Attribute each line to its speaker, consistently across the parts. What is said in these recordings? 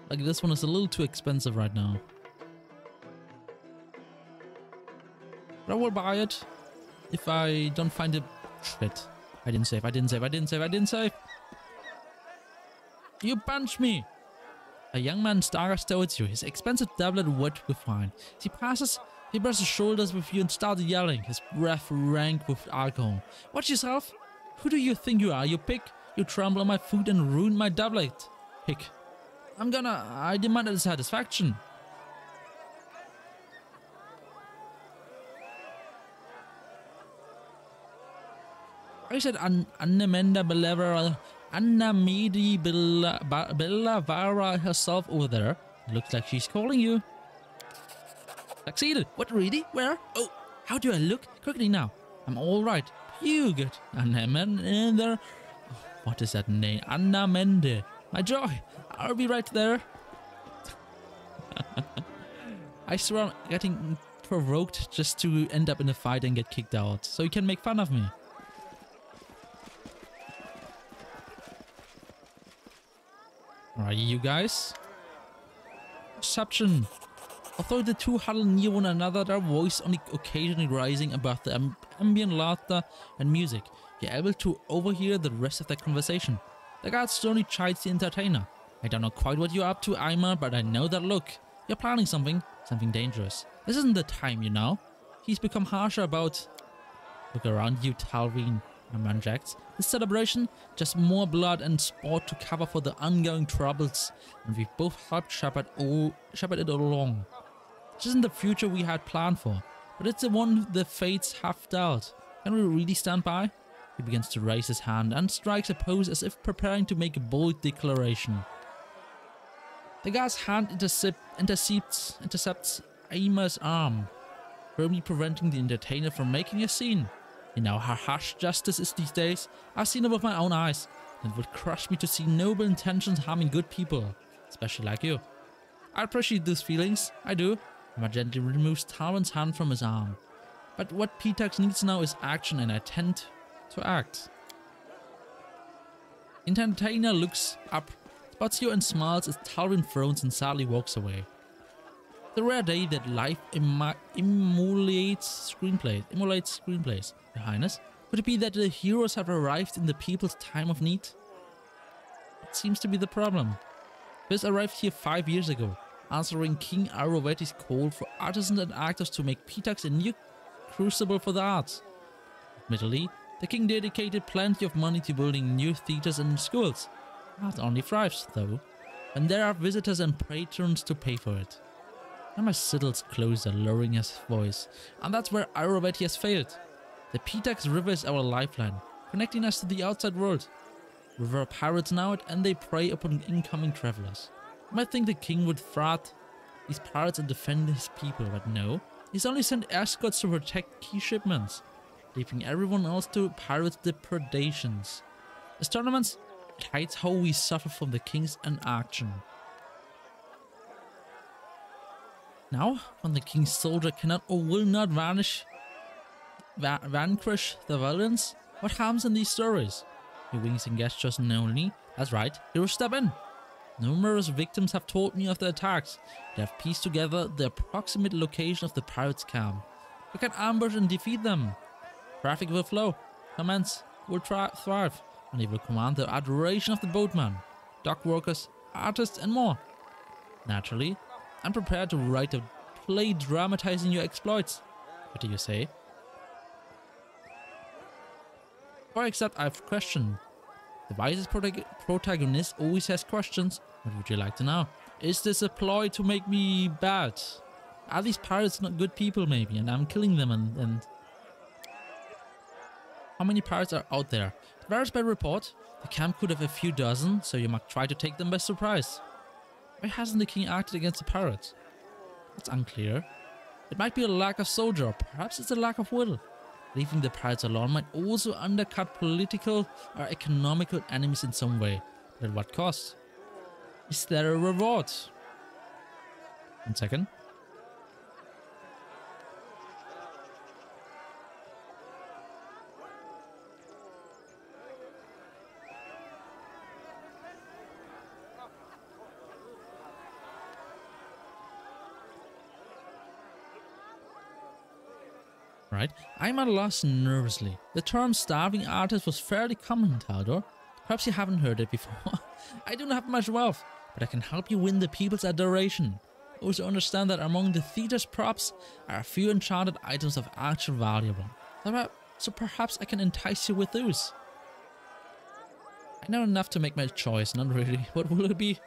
Speaker 1: Like, this one is a little too expensive right now. But I will buy it if I don't find it. Shit. I didn't save, I didn't save, I didn't save, I didn't save. You punched me! A young man staggers towards you, his expensive doublet wet with wine. He brushes shoulders with you and starts yelling, his breath rank with alcohol. Watch yourself! Who do you think you are, you pig? You trample on my foot and ruin my doublet. Pig. I demand a satisfaction. I said Anamenda Bellavara, Anamidi Bellavara herself over there. Looks like she's calling you. Succeeded. What, really? Where? Oh, how do I look? Quickly now. I'm alright. You good. Anamenda. What is that name? Anamende. My joy. I'll be right there. I swear I'm getting provoked just to end up in a fight and get kicked out. So you can make fun of me. Alright, you guys. Perception. Although the two huddle near one another, their voice only occasionally rising above the ambient laughter and music, you're able to overhear the rest of their conversation. The guard sternly chides the entertainer. I don't know quite what you're up to, Aima, but I know that look. You're planning something dangerous. This isn't the time, you know. He's become harsher about... Look around you, Talvin, Manjax. This celebration, just more blood and sport to cover for the ongoing troubles, and we've both helped shepherd it along. This isn't the future we had planned for, but it's the one the fates have dealt. Can we really stand by? He begins to raise his hand and strikes a pose as if preparing to make a bold declaration. The guard's hand intercepts Aima's arm, firmly preventing the entertainer from making a scene. You know how harsh justice is these days. I've seen it with my own eyes, and it would crush me to see noble intentions harming good people, especially like you. I appreciate those feelings, I do. Emma gently removes Talvin's hand from his arm. But what Pitax needs now is action, and I tend to act. Entertainer looks up, spots you and smiles as Talvin frowns and sadly walks away. The rare day that life emulates screenplays. Your Highness, could it be that the heroes have arrived in the people's time of need? It seems to be the problem. Biz arrived here 5 years ago, answering King Arovetti's call for artisans and actors to make Pitax a new crucible for the arts. Admittedly, the king dedicated plenty of money to building new theaters and schools. Art only thrives, though, when there are visitors and patrons to pay for it. And my siddles closer, lowering his voice, and that's where Arovetti has failed. The Pitax River is our lifeline, connecting us to the outside world. River are pirates now, and they prey upon incoming travelers. You might think the king would thwart these pirates and defend his people, but no. He's only sent escorts to protect key shipments, leaving everyone else to pirates' depredations. As tournaments, it hides how we suffer from the king's inaction. Now, when the king's soldier cannot or will not vanquish the villains, what harms in these stories? He winks and gestures only. That's right, heroes step in. Numerous victims have told me of the attacks. They have pieced together the approximate location of the pirates' camp. We can ambush and defeat them. Traffic will flow. Commence will thrive, and they will command the adoration of the boatman, dock workers, artists, and more. Naturally, I'm prepared to write a play dramatizing your exploits. What do you say? Or except I have a question. The wisest protagonist always has questions. What would you like to know? Is this a ploy to make me bad? Are these pirates not good people maybe, and I'm killing them and... How many pirates are out there? It varies by report. The camp could have a few dozen, so you might try to take them by surprise. Why hasn't the king acted against the pirates? It's unclear. It might be a lack of soldier, or perhaps it's a lack of will. Leaving the pirates alone might also undercut political or economical enemies in some way. But at what cost? Is there a reward? 1 second. Right, I'm at a loss nervously. The term starving artist was fairly common in Taldor. Perhaps you haven't heard it before. I don't have much wealth, but I can help you win the people's adoration. Also understand that among the theater's props are a few enchanted items of actual valuable. So perhaps I can entice you with those. I know enough to make my choice, not really. What will it be?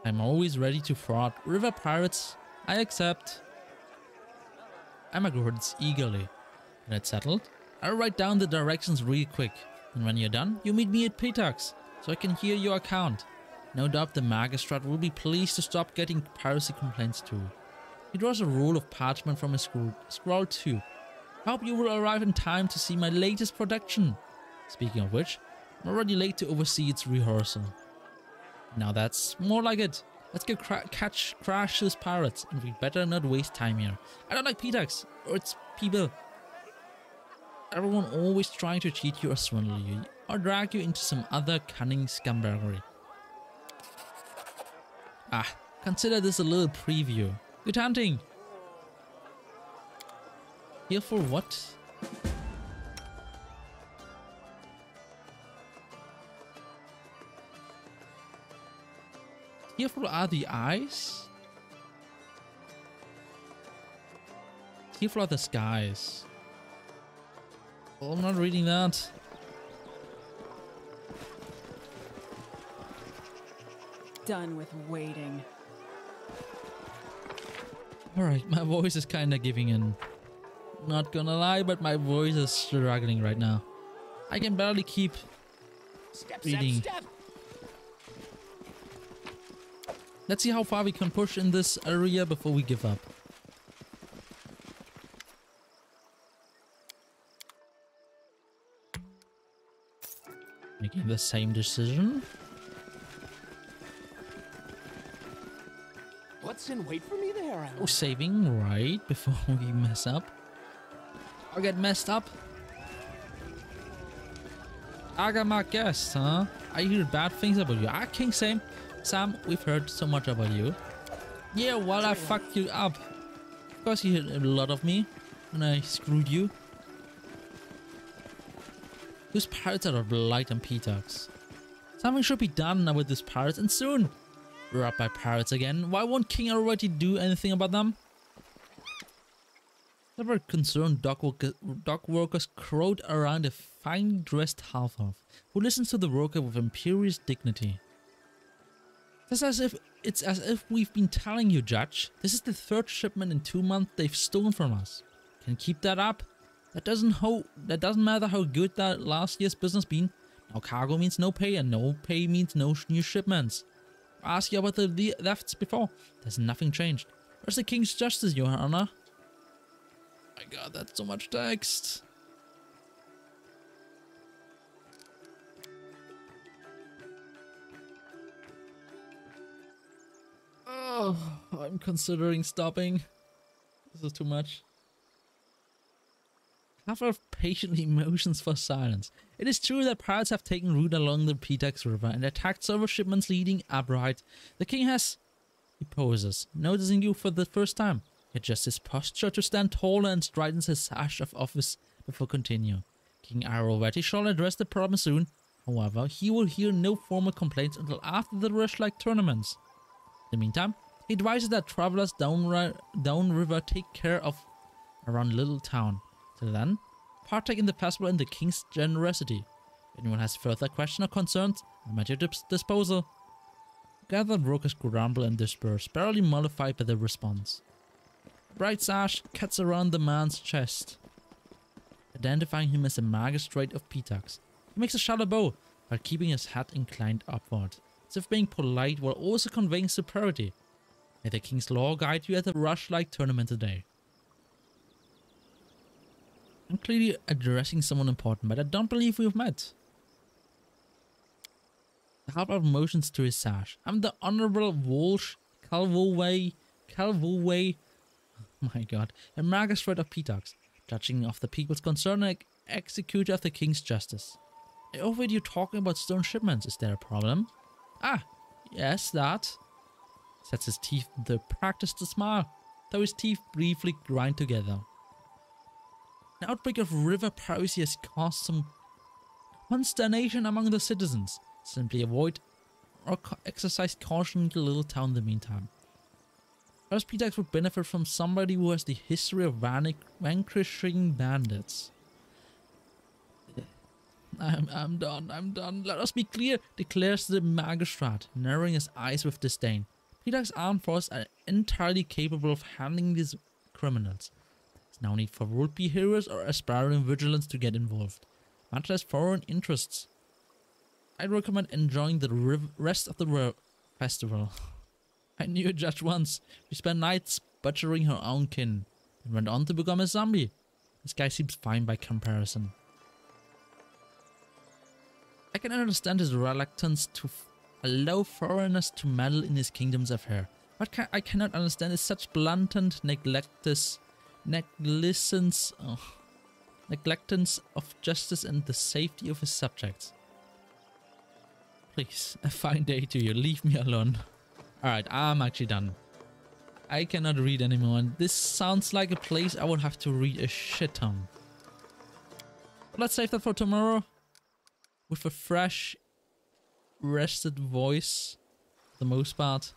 Speaker 1: I'm always ready to fraud. River pirates, I accept. Emma grunts eagerly. When it's settled, I'll write down the directions real quick. And when you're done, you meet me at Pitax, so I can hear your account. No doubt the magistrate will be pleased to stop getting piracy complaints too. He draws a roll of parchment from his scroll too. I hope you will arrive in time to see my latest production. Speaking of which, I'm already late to oversee its rehearsal. Now that's more like it. Let's go crash those pirates, and we'd better not waste time here. I don't like Pitax, or its people. Everyone always trying to cheat you or swindle you, or drag you into some other cunning scumbaggery. Consider this a little preview. Good hunting! Here for what? Tearful are the eyes? Tearful are the skies. Oh, I'm not reading that.
Speaker 2: Done with waiting.
Speaker 1: Alright, my voice is kinda giving in. Not gonna lie, but my voice is struggling right now. I can barely keep reading.
Speaker 3: Step.
Speaker 1: Let's see how far we can push in this area before we give up. Making the same decision.
Speaker 3: What's in wait for me there?
Speaker 1: Oh, saving right before we mess up. Or get messed up. Agamak guest, huh? I hear bad things about you. King Sam, we've heard so much about you. Yeah, well, I fucked you up. Of course, you heard a lot of me when I screwed you. Those pirates are a blight on Pitax. Something should be done now with these pirates, and soon. We're up by pirates again. Why won't King already do anything about them? Several concerned dock workers crowd around a finely dressed half-elf who listens to the worker with imperious dignity. It's as if we've been telling you, Judge. This is the third shipment in 2 months they've stolen from us. Can keep that up? That doesn't matter how good that last year's business been. Now cargo means no pay, and no pay means no new shipments. I asked you about the thefts before. There's nothing changed. Where's the King's justice, Your Honor? My God, that's so much text. Oh, I'm considering stopping. This is too much. Half-elf patiently motions for silence. It is true that pirates have taken route along the Pitax River and attacked several shipments leading upright. The king has... He poses, noticing you for the first time. He adjusts his posture to stand taller and straightens his sash of office before continue. King Arovetti shall address the problem soon. However, he will hear no formal complaints until after the Rush-like tournaments. In the meantime, he advises that travelers downriver take care of around Little Town. Till then, partake in the festival in the king's generosity. If anyone has further questions or concerns, I'm at your disposal. Gathered workers grumble and disperse, barely mollified by the response. A bright sash cuts around the man's chest, identifying him as the magistrate of Pitax. He makes a shallow bow while keeping his head inclined upward, as if being polite while also conveying superiority. May the king's law guide you at the Rush-like tournament today. I'm clearly addressing someone important, but I don't believe we've met. The half-elf motions to his sash. I'm the Honorable Walsh Calvoway, oh my God, a magistrate of Pitax, judging of the people's concern and executor of the king's justice. I overheard you talking about stone shipments. Is there a problem? Ah, yes, that. Sets his teeth into a practiced smile, though his teeth briefly grind together. An outbreak of river piracy has caused some consternation among the citizens. Simply avoid or exercise caution in the little town in the meantime. Perhaps Pitax would benefit from somebody who has the history of vanquishing bandits. I'm done. Let us be clear, declares the magistrate, narrowing his eyes with disdain. Pitax's armed forces are entirely capable of handling these criminals. There's no need for would-be heroes or aspiring vigilants to get involved, much less foreign interests. I'd recommend enjoying the rest of the festival. I knew a judge once. She spent nights butchering her own kin and went on to become a zombie. This guy seems fine by comparison. I can understand his reluctance to allow foreigners to meddle in his kingdom's affair. What I cannot understand is such blatant neglectance of justice and the safety of his subjects. Please, a fine day to you. Leave me alone. Alright, I'm actually done. I cannot read anymore. And this sounds like a place I would have to read a shit ton. But let's save that for tomorrow. With a fresh, rested voice, for the most part.